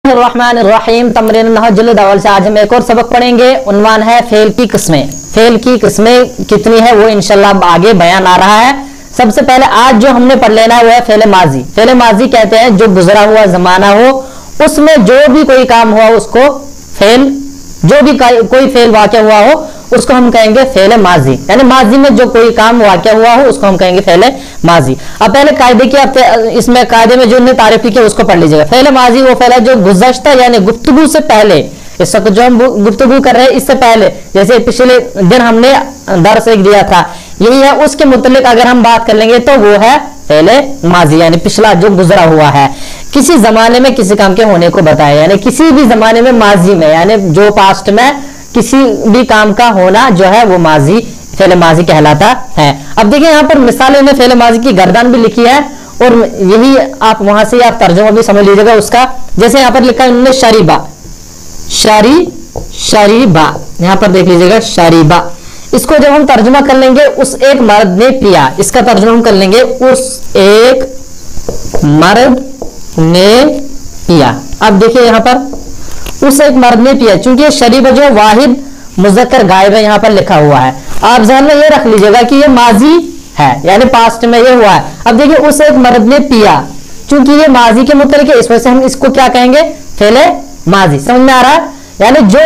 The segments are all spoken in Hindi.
रहमानिर्रहीम तमरीन नहजुल अव्वल से आज हम एक और सबक पढ़ेंगे। उन्वान है फेल की किस्में। फेल की किस्में कितनी है वो इंशाल्लाह आगे बयान आ रहा है। सबसे पहले आज जो हमने पढ़ लेना है वो है फेल माजी। फेल माजी कहते हैं जो गुजरा हुआ जमाना हो उसमें जो भी कोई काम हुआ उसको फेल, जो भी कोई फेल वाक़या हुआ हो उसको हम कहेंगे फेल माजी, यानी माजी में जो कोई काम वाक़या हुआ हो उसको हम कहेंगे फेल माजी। अब पहले कायदे की इसमें कायदे में जो हमने तारीफ लिखी है उसको पढ़ लीजिएगा। फेल माजी वो फेल है जो गुज़श्ता यानी गुफ्तगू से पहले, इस वक्त जो हम गुफ्तगू कर रहे हैं इससे पहले, जैसे पिछले दिन हमने दर्स एक दिया था यही है, उसके मुतल्लिक अगर हम बात कर लेंगे तो वो है फेल माजी, यानी पिछला जो गुजरा हुआ है, किसी जमाने में किसी काम के होने को बताया, यानी किसी भी जमाने में माजी में, यानी जो पास्ट में किसी भी काम का होना जो है वो माजी फेल माजी कहलाता है। अब देखिए यहाँ पर मिसाल में फेल माजी की गर्दन भी लिखी है और यही आप वहां से आप तर्जुमा भी समझ लीजिएगा उसका। जैसे यहाँ पर लिखा है उन्होंने शरीबा, शरीबा, यहाँ पर देख लीजिएगा शरीबा। इसको जब हम तर्जुमा कर लेंगे उस एक मर्द ने पिया, इसका तर्जुमा हम कर लेंगे उस एक मर्द ने पिया। अब देखिए यहाँ पर उस एक मर्द ने पिया, चूंकि शरीबा जो वाहिद मुज़क्कर गायब है यहाँ पर लिखा हुआ है, आप ध्यान में ये रख लीजिएगा कि ये माजी है यानी पास्ट में ये हुआ है। अब देखिए उस एक मर्द ने पिया, चूंकि ये माजी के मुतल्लिक है इस वजह से हम इसको क्या कहेंगे फेल माजी। समझ में आ रहा है? यानी जो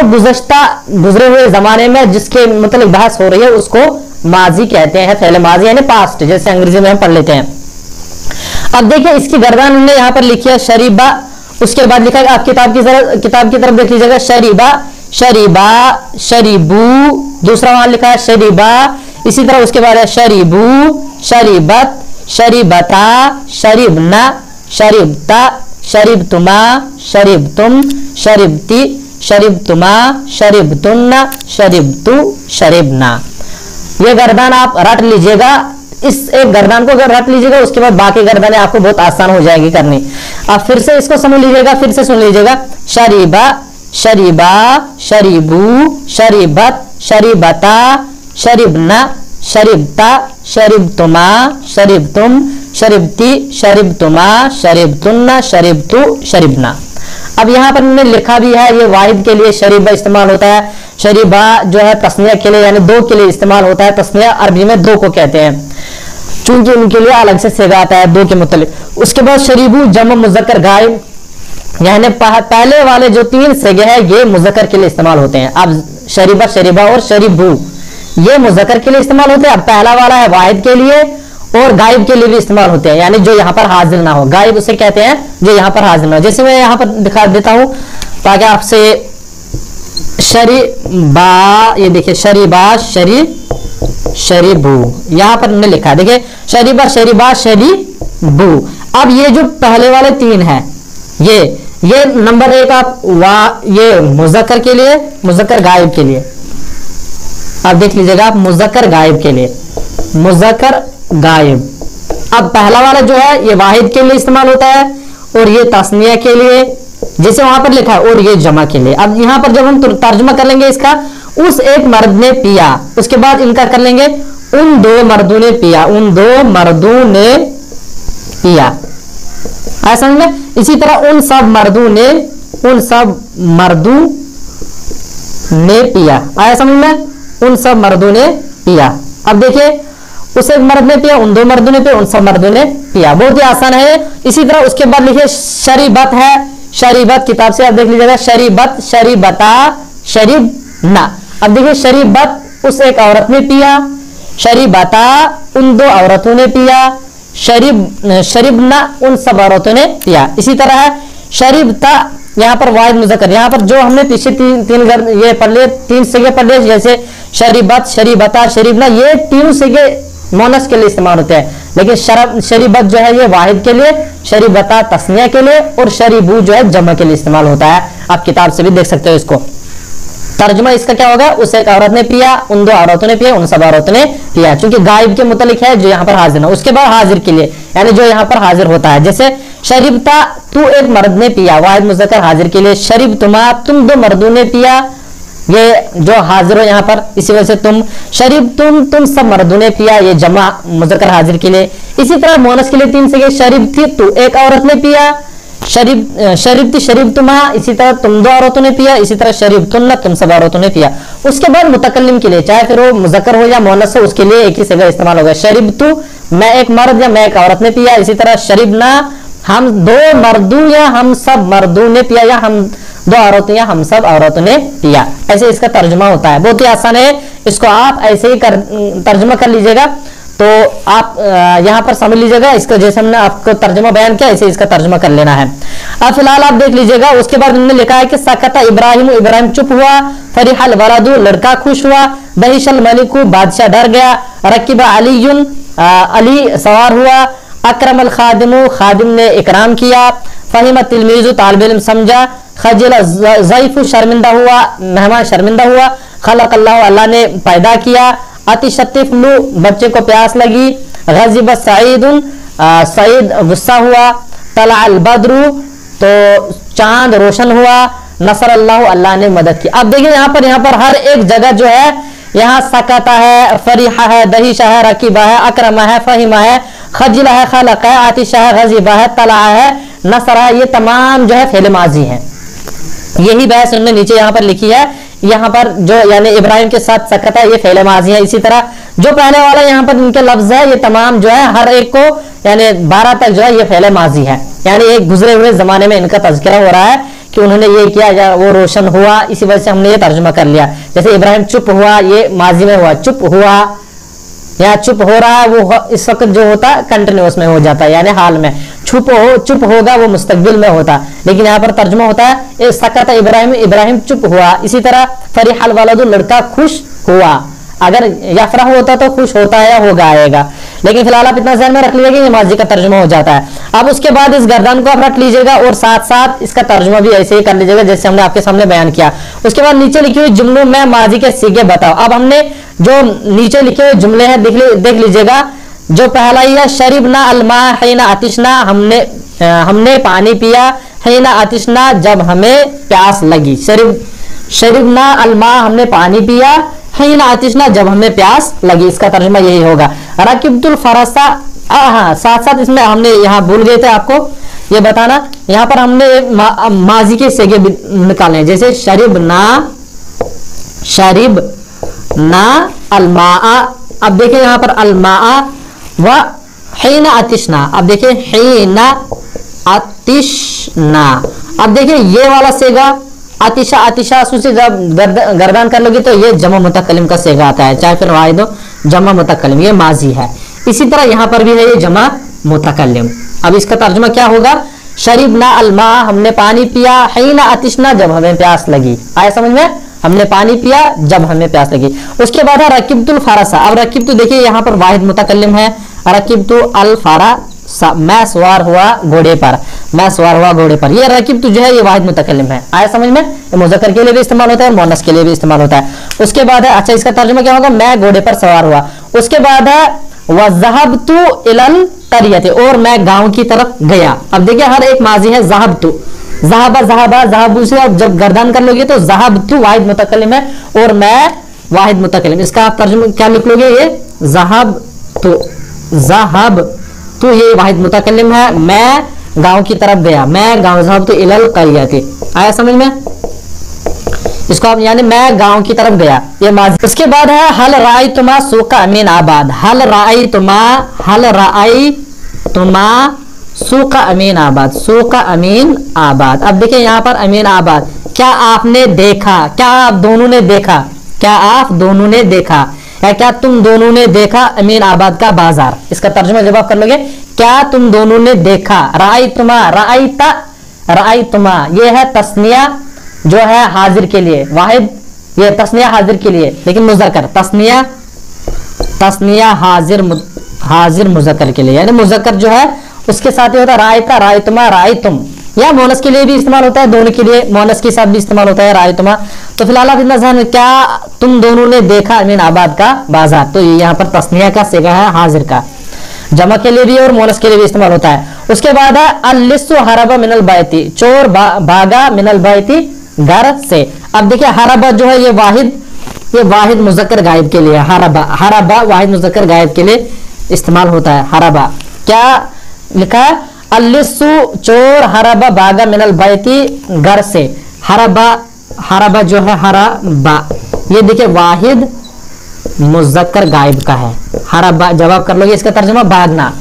गुजरे हुए जमाने में जिसके मुतल्लिक बहस हो रही है उसको माजी कहते हैं, फेल माजी यानी पास्ट, जैसे अंग्रेजी में हम पढ़ लेते हैं। अब देखिए इसकी गर्दन हमने यहाँ पर लिखी है शरीबा, उसके बाद लिखा है आप किताब की तरफ देख लीजिएगा शरीबा, शरीबा, शरीबू, दूसरा वहां लिखा है शरीबा, इसी तरह उसके बाद है शरीबू, शरीबत, शरीबता, शरीबना, शरीबता, शरीबतुमा, शरीबतुम, शरीबती, शरीबतुमा, शरीबतुन्ना, शरीबतु, शरीबना। ये गर्दन आप रट लीजिएगा, इस एक गर्दन को अगर रट लीजिएगा उसके बाद बाकी गर्दनें आपको बहुत आसान हो जाएगी करनी। आप फिर से इसको समझ लीजिएगा, फिर से सुन लीजिएगा शरीबा, शरीबा, शरीबू, शरीबत, शरीबता, शरीबना, शरीबता, शरीबतुमा, शरीबतुम, शरीबती, शरीबतुमा, शरीबतुन्ना, शरीबतु, शरीबना। अब यहाँ पर मैंने लिखा भी है ये वाहिद के लिए शरीबा इस्तेमाल होता है, शरीबा जो है तस्निया के लिए यानी दो के लिए इस्तेमाल होता है। तस्निया अरबी में दो को कहते हैं, चूंकि उनके लिए अलग से सेगा आता है दो के मुतल्लिक। उसके बाद शरीबू जम मुज़क्कर गायब, यानी पहले वाले जो तीन सेगे हैं ये मुज़क्कर के लिए इस्तेमाल होते हैं। अब शरीबा, शरीबा और शरीबू ये मुज़क्कर के लिए इस्तेमाल होते हैं। अब पहला वाला है वाहिद के लिए और गायब के लिए भी इस्तेमाल होते हैं, यानी जो यहाँ पर हाजिर ना हो, गायब उसे कहते हैं जो यहाँ पर हाजिर ना हो। जैसे मैं यहाँ पर दिखा देता हूँ ताकि आपसे शरीबा, ये देखिए शरीबा, शरीबू, यहाँ पर हमने लिखा है देखिए शरीबा, शरीबा, शरीबू। अब ये जो पहले वाले तीन है ये नंबर एक आप ये मुज़क्कर के लिए, मुज़क्कर गायब के लिए आप देख लीजिएगा, आप मुज़क्कर गायब के लिए, मुज़क्कर गायब। अब पहला वाला जो है ये वाहिद के लिए इस्तेमाल होता है और ये तस्निया के लिए जैसे वहां पर लिखा है, और ये जमा के लिए। अब यहाँ पर जब हम तर्जुमा कर लेंगे इसका उस एक मर्द ने पिया, उसके बाद इनका कर लेंगे उन दो मर्दों ने पिया, उन दो मर्दों ने पिया, ऐसा समझ में। इसी तरह उन सब मर्दों ने पिया, आया समझ में, उन सब मर्दों ने पिया। अब देखिए उस एक मर्द ने पिया, उन दो मर्दों ने पिया, उन सब मर्दों ने पिया, बहुत ही आसान है। इसी तरह उसके बाद लिखिए शरीबत है, शरीबत किताब से आप देख लीजिएगा शरीबत, शरीबता, शरीबना। अब देखिए शरीबत उस एक औरत ने पिया, शरीबता उन दो औरतों ने पिया, शरीबना उन सब औरतों ने पिया। इसी तरह है शरीबता, यहाँ पर वाहिद मुज़क्कर, यहाँ पर जो हमने पीछे तीन ये पढ़ लिए, तीन सिगे पढ़ लिए, जैसे शरीबत, शरीबता, शरीबना, ये तीनों सिगे मोनस के लिए इस्तेमाल होते हैं, लेकिन शरीबत जो है ये वाहिद के लिए, शरीबता तस्निया के लिए और शरीबू जो है जमा के लिए इस्तेमाल होता है। आप किताब से भी देख सकते हो इसको। तर्जुमा इसका क्या होगा, उस एक औरत ने पिया, उन दो औरतों ने पिया, उन सब औरतों ने पिया, क्योंकि गायब के मुतल्लिक है जो यहाँ पर हाजिर है। उसके बाद हाजिर के लिए यानी जो यहाँ पर हाजिर होता है, जैसे शरीबता तू एक मर्द ने पिया, वाहिद मुज़क्कर हाजिर के लिए, शरीबतुमा तुम दो मर्दों ने पिया, ये जो हाजिर हो यहाँ पर इसी वजह से तुम, तुम सब मर्दों ने पिया, ये जमा मुज़क्कर हाजिर के लिए। इसी तरह मोनस के लिए तीन से शरीब थी तू एक औरत ने पिया, शरीब तुमा, इसी तरह तुम दो औरतों ने पिया, इसी तरह शरीब तुन्ना, तुम सब औरतों ने पिया। उसके बाद मुतकल्लिम के लिए, चाहे फिर वो मुज़क्कर हो या मुअन्नस हो, उसके लिए एक ही सिगा इस्तेमाल होगा। शरीब तू, मैं एक मर्द या मैं एक औरत ने पिया। इसी तरह शरीब ना, हम दो मर्दू या हम सब मर्दों ने पिया, या हम दो औरतें या हम सब औरतों ने पिया। ऐसे इसका तर्जुमा होता है, बहुत ही आसान है। इसको आप ऐसे ही तर्जुमा कर लीजिएगा, तो आप यहाँ पर समझ लीजिएगा। इसको जैसे हमने आपको तर्जुमा बयान किया, ऐसे इसका तर्जुमा कर लेना है। अब फिलहाल आप देख लीजिएगा। उसके बाद उन्होंने लिखा है कि सकता इब्राहिम, इब्राहिम चुप हुआ। फरिहल वलदु, लड़का खुश हुआ। दहिशल मलिकु, बादशाह डर गया। रकीबा अलीयुन, अली सवार हुआ। अक्रमल खादिमु, खादिम ने इकराम किया। फहिम तिलमीजु, तालिब इल्म समझा। खजल ज़ईफु, शर्मिंदा हुआ, मेहमान शर्मिंदा हुआ। खलक़ल्लाहु, अल्लाह ने पैदा किया। अतिशतिफलु, बच्चे को प्यास लगी। गज़िब सईदुन, सईद गुस्सा हुआ। तला अल बद्रु, तो चांद रोशन हुआ। नसर अल्लाह, अल्लाह ने मदद की। अब देखिए यहाँ पर हर एक जगह जो है, यहाँ सकता है, फरीहा है, दहीशा है, रकीबा है, अकरमा है, फहिमा है, खजिला है, खलक है, आतिशा है, गज़िबा है, तला है, नसर है, ये तमाम जो है फेल माजी है। यही बहस उन्होंने नीचे यहाँ पर लिखी है। यहाँ पर जो यानी इब्राहिम के साथ सकता है, ये फेल माजी है। इसी तरह जो पहले वाला यहाँ पर इनके लफ्ज है, ये तमाम जो है हर एक को यानी 12 तक जो है ये फेल माजी है। यानी एक गुजरे हुए जमाने में इनका तज़किरा हो रहा है कि उन्होंने ये किया या वो रोशन हुआ, इसी वजह से हमने ये तर्जुमा कर लिया। जैसे इब्राहिम चुप हुआ, ये माजी में हुआ, चुप हुआ या चुप हो रहा है, वो इस वक्त जो होता कंटिन्यूअस में हो जाता है, यानी हाल में। चुप होगा वो मुस्तकबिल में होता, लेकिन यहाँ पर तर्जुमा होता है सकता इब्राहिम, इब्राहिम चुप हुआ। इसी तरह फरिहल वलदु, लड़का खुश हुआ। अगर यफरह होता तो खुश होता है या होगा आएगा, लेकिन फिलहाल आप इतना ध्यान में रख लीजिएगा, ये माजी का तर्जुमा हो जाता है। अब उसके बाद इस गर्दन को आप रख लीजिएगा और साथ साथ इसका तर्जुमा भी ऐसे ही कर लीजिएगा जैसे हमने आपके सामने बयान किया। उसके बाद नीचे लिखी हुई जुमलों में माजी के सीगे बताओ। अब हमने जो नीचे लिखे हुए जुमले हैं देख लीजिएगा। जो पहला ही है, शरीब ना अलमा हिना आतिशना, हमने पानी पिया। हिना आतिशना, जब हमें प्यास लगी। शरीब ना अलमा, हमने पानी पिया। हिना आतिशना, जब हमें प्यास लगी। इसका तर्जुमा यही होगा। रकीबतुल फरसा, हाँ साथ साथ इसमें हमने यहाँ भूल गए थे आपको ये बताना, यहाँ पर हमने माजी के सेगे निकाले, जैसे शरीब ना अलमा। अब देखिए यहाँ पर अलमा व हिना आतिशना। अब देखिए हिना आतिशना। अब देखिए ये वाला सेगा आतिशा, आतिशा से जब गर्दान कर लोगे तो ये जमा मुतकल्लिम का सेगा आता है, चाहे फिर वाहिद हो, जमा मुतकल्लिम, ये माजी है। इसी तरह यहाँ पर भी है ये जमा मुतकल्लिम। अब इसका तर्जुमा क्या होगा? शरीब ना अलमा, हमने पानी पिया। हिना आतिशना, जब हमें प्यास लगी। आया समझ में? हमने पानी पिया जब हमें प्यास लगी। उसके बाद है रकीबतुल फरसा। अब रकीब तो देखिए यहाँ पर वाहिद मुतकल्लिम है। रकीबतु अल फरसा, मैं सवार हुआ घोड़े पर, मैं सवार हुआ घोड़े पर। ये रकीब जो है ये वाहिद मुतकल्लिम है। आया समझ में? ये मुज़क्कर के लिए भी इस्तेमाल होता है, मुअन्नस के लिए भी इस्तेमाल होता है। उसके बाद है, अच्छा इसका तर्जुमा क्या होगा? मैं घोड़े पर सवार हुआ। उसके बाद है वज़हबतु इलल करियति, और मैं गांव की तरफ गया। अब देखिए हर एक माजी है। ज़हबतु, ज़हबा ज़हबा ज़हबु से अब जब गर्दान कर लोगे तो ज़हबतु वाहिद मुतकल्लिम है और मैं वाहिद मुतकल्लिम। इसका आप तर्जुमा क्या लिख लोगे? ये ज़हबतु, ज़हबतु ये वाहिद मुतकल्लिम है। मैं गांव की तरफ गया, मैं गांव, ज़हबतु इलल करियति। आया समझ में? इसको आप यानी मैं गांव की तरफ गया, ये माजी। उसके बाद है हल राअयतुमा सूक़ अमीन आबाद। हल राअयतुमा सूक़ अमीन आबाद, सूक़ अमीन आबाद। अब देखिए यहाँ पर अमीन आबाद, क्या आपने देखा, क्या आप दोनों ने देखा, क्या आप दोनों ने देखा या क्या तुम दोनों ने देखा अमीन आबाद का बाजार। इसका तर्जुमा जब आप कर लोगे, क्या तुम दोनों ने देखा। राअयतुमा, राअयता, राअयतुमा ये है तस्निया जो है हाजिर के लिए, वाहिद ये तस्निया हाजिर के लिए, लेकिन मुज़क्कर तस्निया हाजिर मुज़क्कर के लिए, यानी मुज़क्कर जो है उसके साथ ही होता है रायता, रायतुमा, रायतुम। या मोनस के लिए भी इस्तेमाल होता है, दोनों के लिए मोनस के साथ भी इस्तेमाल होता है रायतुमा। तो फिलहाल आप इतना ध्यान, क्या तुम दोनों ने देखा अमीन आबाद का बाजार, तो ये यहाँ पर तस्निया का सेगा है हाजिर का, जमा के लिए भी और मोनस के लिए भी इस्तेमाल होता है। उसके बाद है अल-लिस्सु हरबा मिनल बैती, चोर भागा मिनल बैती घर से। अब देखिए हरबा जो है ये वाहिद मुज़क्कर गायब के लिए, हरबा वाहिद मुज़क्कर गायब के लिए इस्तेमाल होता है। हरबा क्या लिखा है? अल्लिसु चोर, हरबा बागा मिनल बैती घर से, हरबा, हरबा जो है हरबा, ये देखिए वाहिद मुज़क्कर गायब का है। हरबा जवाब कर लोगे, इसका तर्जुमा भागना।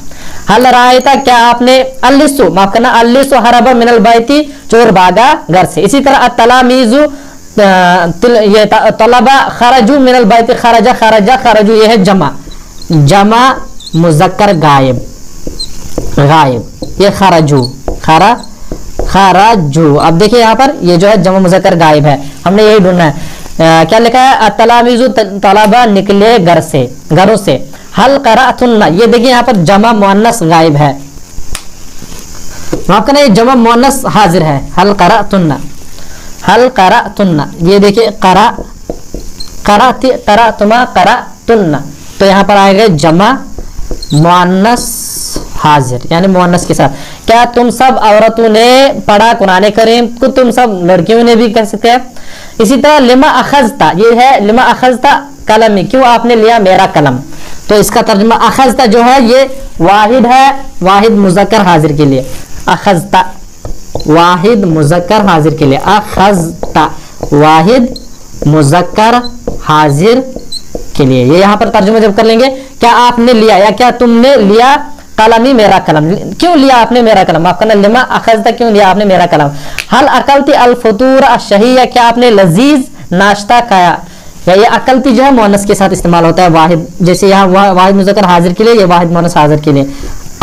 हल रायता, क्या आपने, अल्लिसु माफ करना, अल्लिसु हरबा मिनल बैती, चोर भागा घर से। इसी तरह अतलामीजु, ये तलबा, खरजू मिनल बैती, खरजा खरजा खरजू, ये है जमा, जमा मुज़क्कर गायब, गायब, ये खरजू, खरा खराजू। अब देखिए यहाँ पर ये जो है जमा मुज़क्कर गायब है, हमने यही ढूंढना है। क्या लिखा है, अतलामीजु तलबा निकले घर से, घरों से। हल क़राअतुन्ना, ये देखिए यहाँ पर जमा मुअन्नस गायब है, माफ करना, ये जमा मुअन्नस हाजिर है। हल क़राअतुन्ना, हल क़राअतुन्ना, ये देखिए क़रा, क़राअती, क़राअतुमा, क़राअतुन्ना, तो यहाँ पर आएगा जमा मुअन्नस हाजिर, यानी मुअन्नस के साथ। क्या तुम सब औरतों ने पढ़ा कुरान करीम को, तुम सब लड़कियों ने भी कह सकते हैं। इसी तरह लिमा अखज़ता, ये है लिमा अखज़ता कलमी, क्यों आपने लिया मेरा कलम, तो इसका तर्जुमा अखज़ता जो है ये वाहिद है, वाहिद मुज़क्कर हाजिर के लिए, अखज़ता वाहिद मुज़क्कर हाजिर के लिए, अखज़ता वाहिद मुज़क्कर हाजिर के लिए। ये यहाँ पर तर्जुमा जब कर लेंगे, क्या आपने लिया या क्या तुमने लिया कलमी मेरा कलम, क्यों लिया आपने मेरा कलम, आपका ना लिमा अखज़ता, क्यों लिया आपने मेरा कलम। हल अकलती अल फतूर अशहिया, क्या आपने लजीज नाश्ता खाया, या ये अकलती जो है मुअन्नस के साथ इस्तेमाल होता है वाहिद, जैसे यहाँ वाहिद मुज़क्कर हाजिर के लिए, ये वाहिद मुअन्नस हाजिर के लिए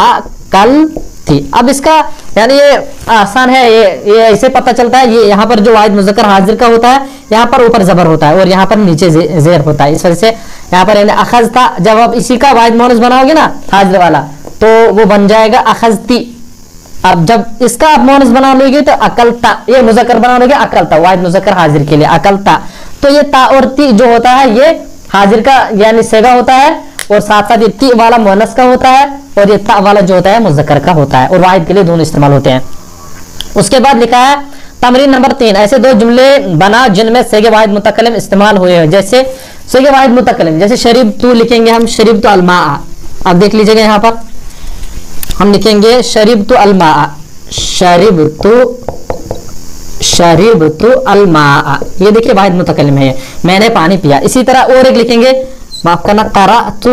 अकलती। अब इसका यानी ये आसान है, ये ऐसे पता चलता है, ये यहाँ पर जो वाहिद मुज़क्कर हाजिर का होता है, यहाँ पर ऊपर जबर होता है और यहाँ पर नीचे जेर होता है, इस वजह से यहाँ पर यानी अखज़ता, जब आप इसी का वाहिद मुअन्नस बनाओगे ना हाजिर वाला, तो वो बन जाएगा अखज़ती। अब जब इसका आप मुअन्नस बना लोगे तो अकलता, ये मुज़क्कर बना लोगे अकलता, वाहिद मुज़क्कर हाजिर के लिए अकलता, तो ये ता और ती जो होता है ये हाजिर का यानी सेगा होता है, और साथ साथ ये ती वाला मुअन्नस का होता है, और ये ता वाला जो होता है मुज़क्कर का होता है, और वाहिद के लिए दोनों इस्तेमाल होते हैं। उसके बाद लिखा है तमरीन नंबर 3, ऐसे दो जुमले बना जिनमें सेगे वाहिद मुतकल्लिम इस्तेमाल हुए हैं। जैसे सेगे वाहिद मुतकल्लिम, जैसे शरीब तू लिखेंगे हम, शरीब तो अलमा, अब देख लीजिएगा यहाँ पर हम लिखेंगे शरीब तो अलमा, शरीब तो अलमा, ये देखिए वाहिद मुतकल्लिम है, मैंने पानी पिया। इसी तरह और एक लिखेंगे, माफ करना, क़राअतु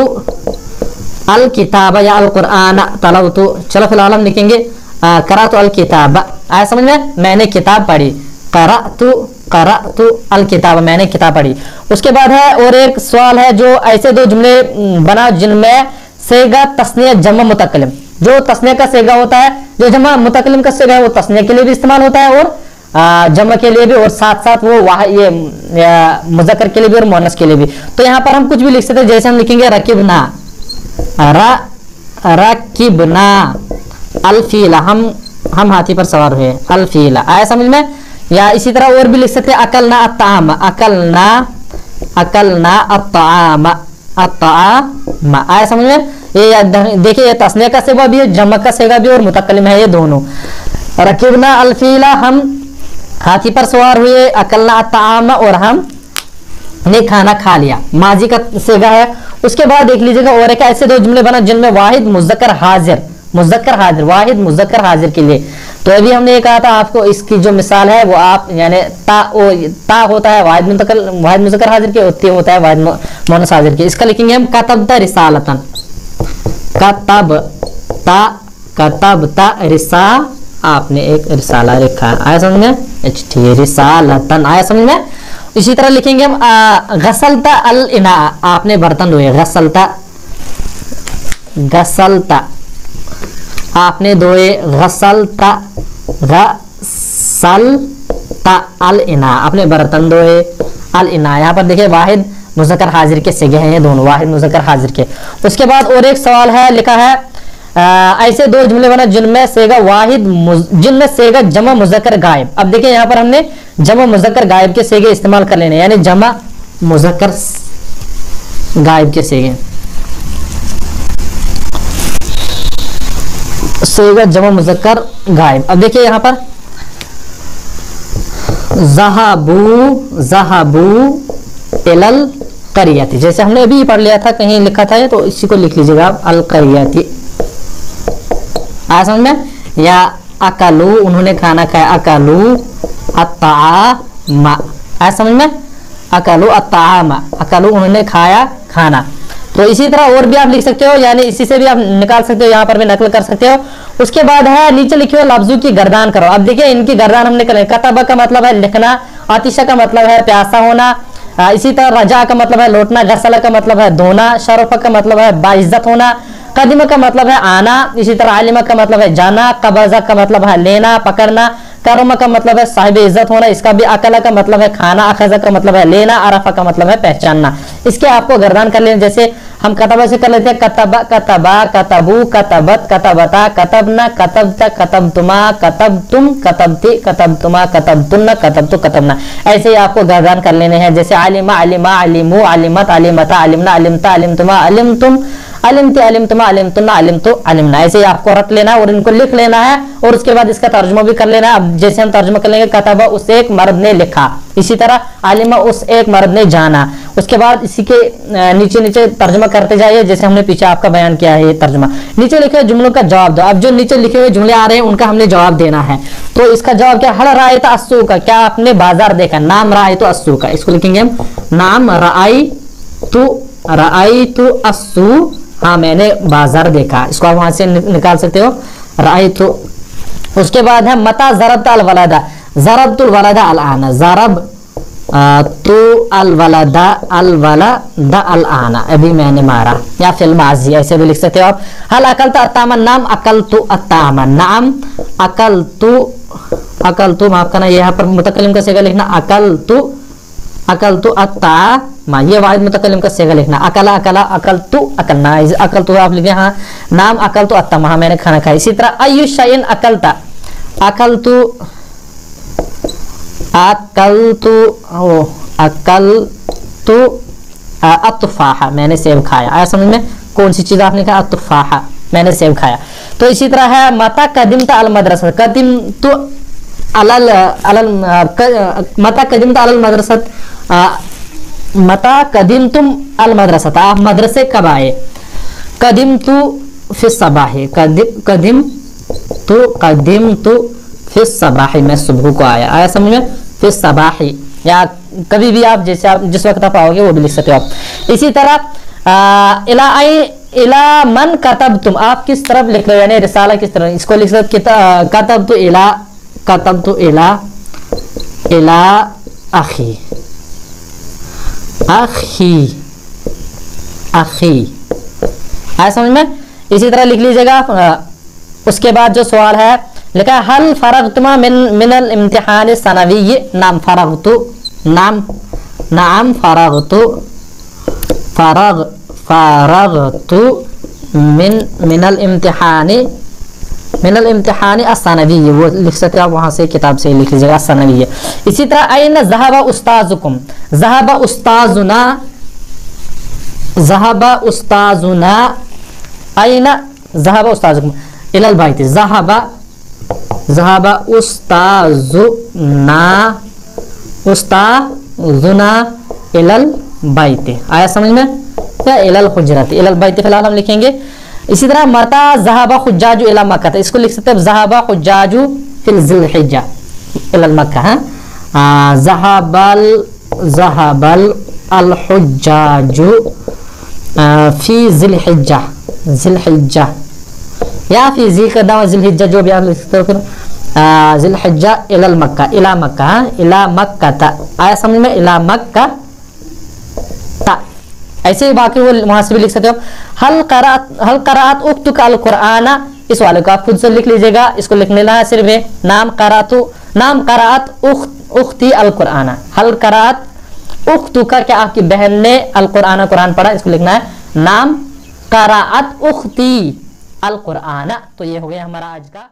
अल किताब या अल कुरान तलवतु, चलो फिलहाल हम लिखेंगे क़राअतु अल किताब, आया समझ में, मैंने किताब पढ़ी, क़राअतु अल किताब, मैंने किताब पढ़ी। उसके बाद है और एक सवाल है, जो ऐसे दो जुमले बना जिनमें सेगा तस्निया जमा मुतकल्लिम, जो तस्निया का सेगा होता है, जो जमा मुतकल्लिम का सेगा है वो तस्निया के लिए भी इस्तेमाल होता है और जमा के लिए भी, और साथ साथ वो ये मुज़क्कर के लिए भी और मुअन्नस के लिए भी। तो यहाँ पर हम कुछ भी लिख सकते हैं, जैसे हम लिखेंगे रकिबना, रकिबना अलफीला, हम हाथी पर सवार हुए, अलफीला, आया समझ में। या इसी तरह और भी लिख सकते हैं, अकलना अत्ताम, अकलना अत्ताम, अत्ताम, आया समझ में। ये देखिए ये तस्निया का सेगा भी है, जमा का सेगा भी और मुतकल्लिम है, ये दोनों। रकिबना अलफीला, हम हाथी पर सवार हुए, अकलना अत्ताम, और हम ने खाना खा लिया, माजी का सेगा है। उसके बाद देख लीजिएगा और एक ऐसे दो जुमले बना जिनमें वाहिद मुज़क्कर हाजिर, वाहिद मुज़क्कर हाजिर के लिए। तो अभी हमने ये कहा था आपको, इसकी जो मिसाल है वो आप यानी ता होता है वाहिद मुज़क्कर हाजिर के, ती होता है वाहिद मुअन्नस हाजिर के। इसका लिखेंगे हम कतबता रिसालतन, कतबता रिसा, आपने एक रिसाला लिखा, आया समझ में, रिसालतन, आया समझ में। इसी तरह लिखेंगे हम गसलता अल इना, आपने बर्तन धोए, गसलता आपने धोए, गसलता अल इना, आपने बर्तन धोए, अल इना। यहाँ पर देखिए वाहिद मुज़क्कर हाजिर के सेगे हैं ये दोनों, वाहिद मुज़क्कर हाजिर के। उसके बाद और एक सवाल है, लिखा है ऐसे दो जुमले बना जिनमें सेगा जमा मुज़क्कर गायब। अब देखिए यहाँ पर हमने जमा मुज़क्कर गायब के सेगे इस्तेमाल कर लेने, यानी जमा मुज़क्कर गायब के सेगे, सेगा जमा मुज़क्कर गायब। अब देखिए यहाँ पर ज़हाबू इलल क़रियती, जैसे हमने अभी पढ़ लिया था, कहीं लिखा था, तो इसी को लिख लीजिएगा आप, अल क़रियती, आया समझ में। या अकलू उन्होंने खाना खाया, अकलू अत्तामा, आया समझ में, अकलू अत्तामा, अकलू उन्होंने खाया खाना। तो इसी तरह और भी आप लिख सकते हो, यानी इसी से भी आप निकाल सकते हो, यहाँ पर भी नकल कर सकते हो। उसके बाद है नीचे लिखे हुए लफ्जों की गर्दान करो। अब देखिए इनकी गर्दान हमने करें, कतबा का मतलब है लिखना, आतिशा का मतलब है प्यासा होना, इसी तरह रजा का मतलब है लौटना, गसला का मतलब है धोना, शरफा का मतलब है बाइज्जत होना, कदीमा का मतलब है आना, इसी तरह आलिमा का मतलब है जाना, कबजा का मतलब है लेना पकड़ना, करमा का मतलब है साहिब इज्जत होना, इसका भी अकला का मतलब है खाना, अखजा का मतलब है लेना, अरफा का मतलब है पहचानना। इसके आपको गर्दान कर लेना, जैसे हम कतबा से कर लेते हैं, कतबा कतबा, कतबू कतबत, कतबता कतबना, कतबता कतबतुमा, कतबतुम कतबती, कतबतुमा कतबतुन्ना, कतबतु कतबना। ऐसे ही आपको गर्दान कर लेने हैं, जैसे आलिमा अलिमा, अलिमू अलिमत, अलिमता अलिमना, अलिमता अलिमतुमा, अलिमतुम अलिमती, अलिमतुमा अलिमतुन्ना, अलिमतु अलिमना। ऐसे ही आपको रट लेना और इनको लिख लेना है, और उसके बाद इसका तर्जुमा भी कर लेना है। अब जैसे हम तर्जुमा कर लेंगे, कतबा उस एक मर्द ने लिखा, इसी तरह आलिमा उस एक मर्द ने जाना। उसके बाद इसी के नीचे नीचे तर्जुमा करते जाइए, जैसे हमने पीछे आपका बयान किया है। ये तर्जुमा नीचे लिखे हुए जुमलों का जवाब दो। अब जो नीचे लिखे हुए जुमले आ रहे हैं उनका हमने जवाब देना है। तो इसका जवाब क्या, हल रायत अस्सू का, क्या आपने बाजार देखा, नाम रायत अस्सू का, इसको लिखेंगे हम नाम रायतु अस्सू, हाँ मैंने बाजार देखा, इसको आप वहां से निकाल सकते हो, रायतु। उसके बाद है मता ज़रबत अल वलदा, ज़रबतुल वलदा अल आना, ज़रब तू अल वलदा अल आना, अभी मैंने मारा, या फिल माजी, ऐसे भी लिख सकते हो आप। हल अकलतु अत्तामा, नाम अकलतु अत्तामा, नाम अकलतु माफ करना, यहाँ पर मुतकल्लिम का सेगा लिखना, अकलतु अत्तामा, ये वाहिद मुतकल्लिम का सेगा लिखना, अकला अकला अकलतु अकलना, अकलतु आप लिखे, हाँ नाम अकलतु अत्तामा, हाँ मैंने खाना खाया। इसी तरह अय्यु शैइन अकलता, अकलतु अत्तुफाहा, मैंने सेब खाया, आया समझ में, कौन सी चीज आपने कहा, अत्तुफाहा, मैंने सेब खाया। तो इसी तरह है मता कदिमता अल मदरसा, कदिमतु अलल अलल मता कदिमता अलल मदरसा, मता कदिमतुम अल मदरसा, आप मदरसे कब आए, कदिमतु फिस सबाही, कदिमतु फिस सबाही, मैं सुबह को आया, आया समझ में, फिस सबाही, या कभी भी आप जैसे आप जिस वक्त आप आओगे वो भी लिख सकते हो आप। इसी तरह इला मन कतब तुम, आप किस तरफ लिख रहे हो, यानी रिसाला किस तरह, इसको लिख सकते कतब तो इला अखी, आया समझ में। इसी तरह लिख लीजिएगा। उसके बाद जो सवाल है लिखा, हल फरगतुमा मिनल इम्तिहान सनवी, नाम फरगतु, नाम फरगतु मिनल इम्तिहान असनवी, वो लिख सकते हो आप, वहां से किताब से लिख लीजिएगा असनवी। इसी तरह अयना ज़हबा उस्ताजुकुम, ज़हबा उस्ताजुना, अयना ज़हबा उस्ताजुकुम इलल बैत, ज़हबा उस्ताजुना इलल बैत, आया समझ में, या इलल हुजरत, इलल बैत फिलहाल हम लिखेंगे। इसी तरह मता ज़हबा हुज्जाजु इला मक्का, इसको लिख सकते हैं ज़हबा हुज्जाजु फिल ज़िलहिज्जा इला मक्का, ज़हबल अल हुज्जाजु फी ज़िलहिज्जा, या फी ज़िलक़दा ज़िलहिज्जा, जो भी आप लिख सकते हो। फिर ज़िलहिज्जा इला मक्का, इला मक्का ता, आया समझ में, इला मक्का ता। ऐसे ही बाकी वो वहां से भी लिख सकते हो। हल करात उख्तुका अल कुरआना, इस वाले को आप खुद से लिख लीजिएगा, इसको लिख लेना है सिर्फ नाम करात उख्ती अल कुरआना, हल करात उख्तुका, क्या आपकी बहन ने अल कुरआना, कुरान पढ़ा, इसको लिखना है नाम करात उख्ती अल कुरआना। तो ये हो गया हमारा आज का